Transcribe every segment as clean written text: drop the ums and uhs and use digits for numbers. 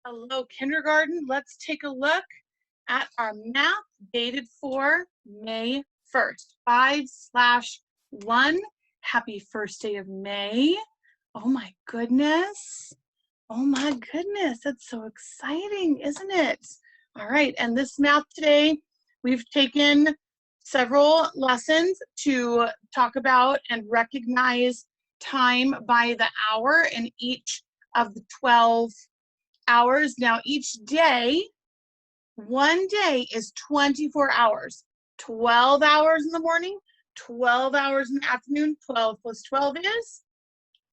Hello, kindergarten. Let's take a look at our math dated for May 1st, 5/1. Happy first day of May. Oh my goodness. Oh my goodness. That's so exciting, isn't it? All right. And this math today, we've taken several lessons to talk about and recognize time by the hour in each of the 12 hours. Now, each day, one day is 24 hours. 12 hours in the morning, 12 hours in the afternoon. 12 plus 12 is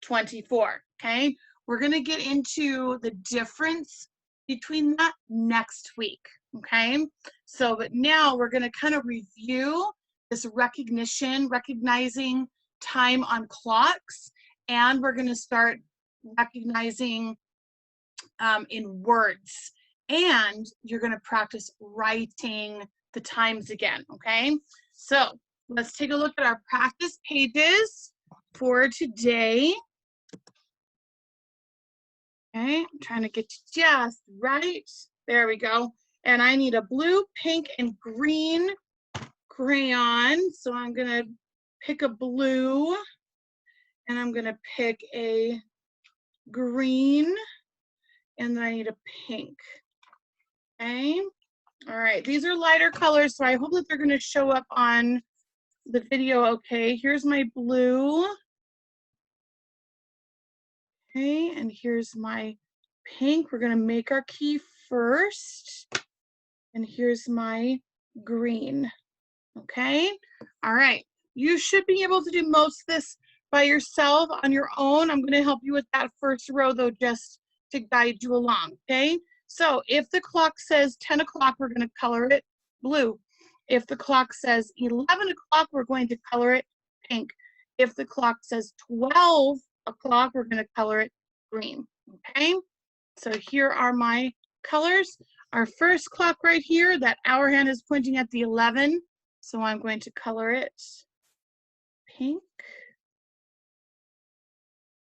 24, okay? We're gonna get into the difference between that next week, okay? So, but now we're gonna kind of review this recognizing time on clocks, and we're gonna start recognizing in words, and you're going to practice writing the times again, okay? So let's take a look at our practice pages for today. Okay, I'm trying to get just right. There we go. And I need a blue, pink, and green crayon. So I'm going to pick a blue, and I'm going to pick a green, and then I need a pink. Okay. All right. These are lighter colors, so I hope that they're going to show up on the video. Okay. Here's my blue. Okay. And here's my pink. We're going to make our key first. And here's my green. Okay. All right. You should be able to do most of this by yourself on your own. I'm going to help you with that first row, though, just to guide you along. Okay. So if the clock says 10 o'clock, we're going to color it blue. If the clock says 11 o'clock, we're going to color it pink. If the clock says 12 o'clock, we're going to color it green. Okay. So here are my colors. Our first clock right here, that hour hand is pointing at the 11. So I'm going to color it pink.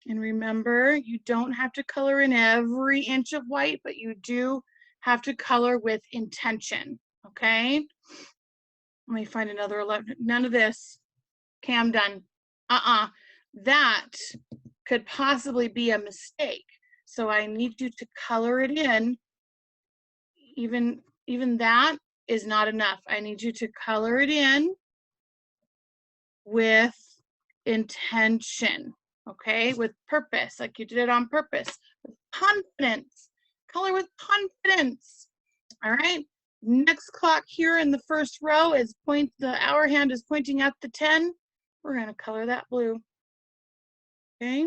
And remember, you don't have to color in every inch of white, but you do have to color with intention, okay? Let me find another 11. None of this. Okay, I'm done. That could possibly be a mistake. So I need you to color it in. Even that is not enough. I need you to color it in with intention. Okay, with purpose, like you did it on purpose, with confidence. Color with confidence. All right. Next clock here in the first row is the hour hand is pointing at the 10. We're going to color that blue. Okay.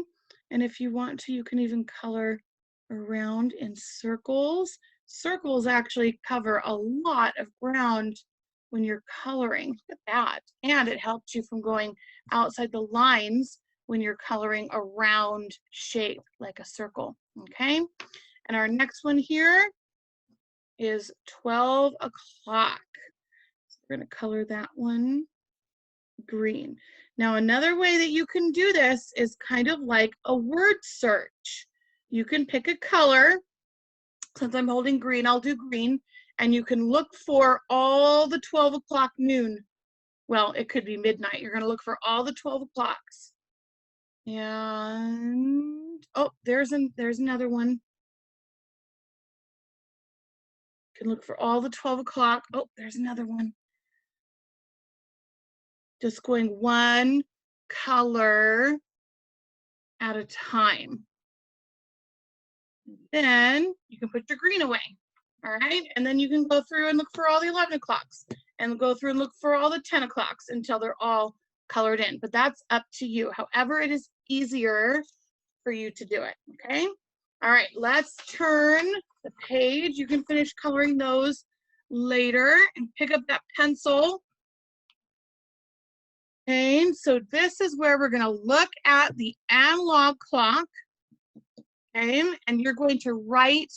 And if you want to, you can even color around in circles. Circles actually cover a lot of ground when you're coloring. Look at that. And it helps you from going outside the lines when you're coloring a round shape like a circle, okay? And our next one here is 12 o'clock. So we're gonna color that one green. Now, another way that you can do this is kind of like a word search. You can pick a color. Since I'm holding green, I'll do green, and you can look for all the 12 o'clock noon. Well, it could be midnight. You're gonna look for all the 12 o'clocks. And oh, there's another one. You can look for all the 12 o'clock. Oh, there's another one. Just going one color at a time. Then you can put your green away. All right. And then you can go through and look for all the 11 o'clocks and go through and look for all the 10 o'clocks until they're all colored in. But that's up to you. However, it is easier for you to do it. Okay. All right. Let's turn the page. You can finish coloring those later and pick up that pencil. Okay. So this is where we're going to look at the analog clock. Okay. And you're going to write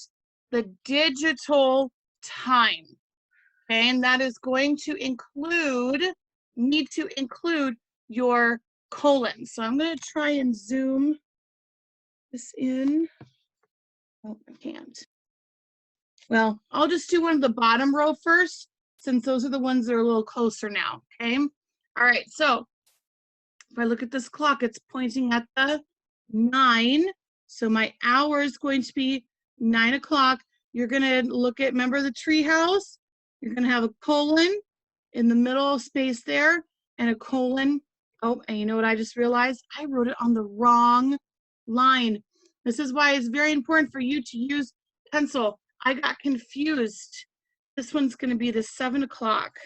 the digital time. Okay, and that is going to need to include your colon. So I'm going to try and zoom this in. Oh, I can't. Well, I'll just do one of the bottom row first, since those are the ones that are a little closer now, okay? All right, so if I look at this clock, it's pointing at the 9. So my hour is going to be 9 o'clock. You're gonna look at, remember the tree house? You're gonna have a colon in the middle space there and a colon. Oh, and you know what I just realized? I wrote it on the wrong line. This is why it's very important for you to use pencil. I got confused. This one's gonna be the 7 o'clock.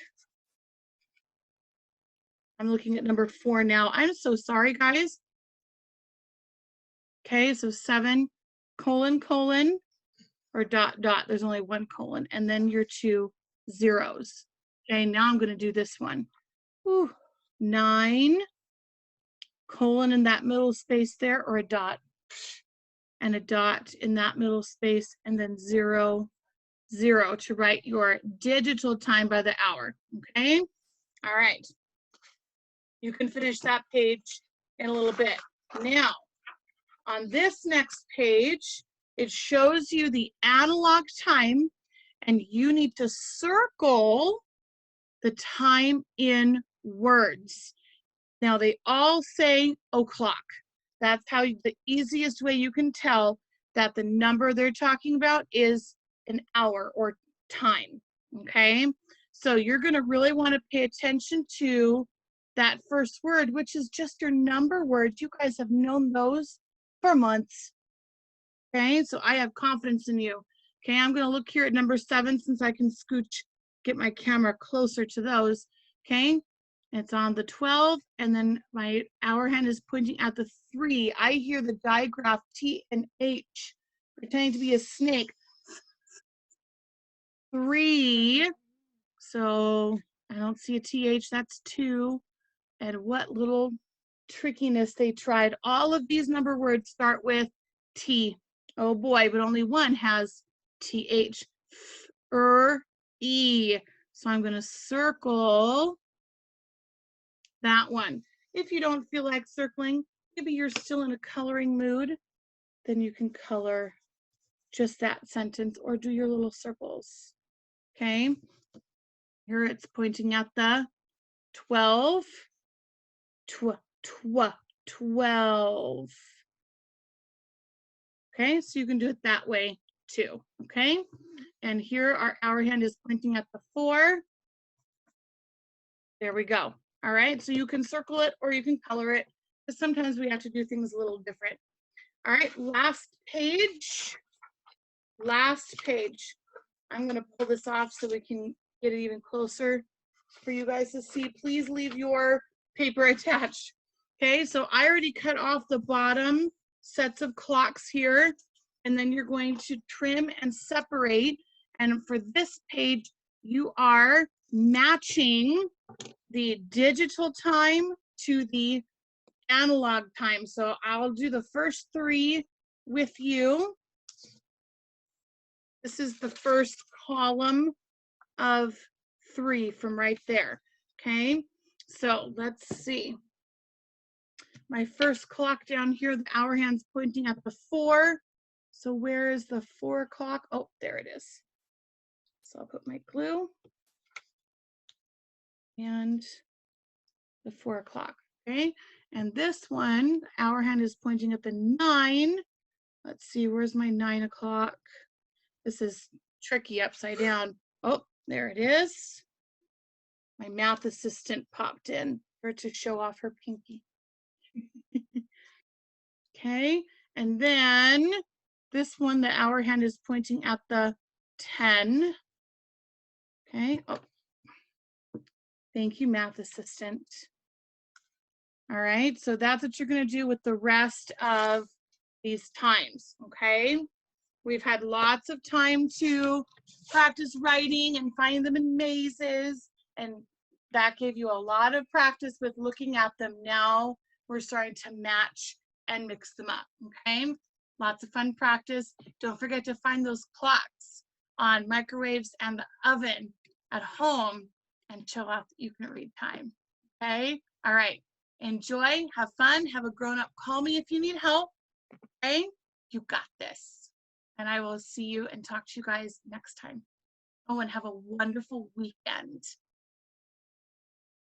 I'm looking at number 4 now. I'm so sorry, guys. Okay, so 7, colon, colon, or dot, dot. There's only one colon, and then your 2 zeros. Okay, now I'm going to do this one. Ooh, 9, colon in that middle space there, or a dot, and a dot in that middle space, and then 0, 0 to write your digital time by the hour. Okay, all right. You can finish that page in a little bit. Now, on this next page, it shows you the analog time, and you need to circle the time in words. Now, they all say o'clock. That's how the easiest way you can tell that the number they're talking about is an hour or time, okay? So you're gonna really wanna pay attention to that first word, which is just your number word. You guys have known those for months, okay? So I have confidence in you. Okay, I'm gonna look here at number 7 since I can scooch, get my camera closer to those, okay? It's on the 12, and then my hour hand is pointing at the 3. I hear the digraph T and H, pretending to be a snake. 3, so I don't see a TH, that's 2. And what little trickiness they tried. All of these number words start with T. Oh boy, but only one has TH. E. So I'm going to circle that one. If you don't feel like circling, maybe you're still in a coloring mood, then you can color just that sentence or do your little circles. Okay. Here it's pointing at the 12. 12. Okay, so you can do it that way too, okay? And here our hour hand is pointing at the 4. There we go. All right, so you can circle it or you can color it, because sometimes we have to do things a little different. All right, last page. Last page. I'm gonna pull this off so we can get it even closer for you guys to see. Please leave your paper attached. Okay, so I already cut off the bottom sets of clocks here, and then you're going to trim and separate. And for this page, you are matching the digital time to the analog time. So I'll do the first 3 with you. This is the first column of 3 from right there. Okay, so let's see. My first clock down here, the hour hand's pointing at the 4. So where is the 4 o'clock? Oh, there it is. So I'll put my glue and the 4 o'clock, okay? And this one, the hour hand is pointing at the 9. Let's see, where's my 9 o'clock? This is tricky upside down. Oh, there it is. My math assistant popped in for her to show off her pinky. Okay, and then this one, the hour hand is pointing at the 10. Okay, oh, thank you, math assistant. All right, so that's what you're gonna do with the rest of these times, okay? We've had lots of time to practice writing and finding them in mazes, and that gave you a lot of practice with looking at them. Now we're starting to match and mix them up, okay? Lots of fun practice. Don't forget to find those clocks on microwaves and the oven at home and chill out that you can read time, okay? All right, enjoy, have fun, have a grown-up call me if you need help, okay? You got this. And I will see you and talk to you guys next time. Oh, and have a wonderful weekend.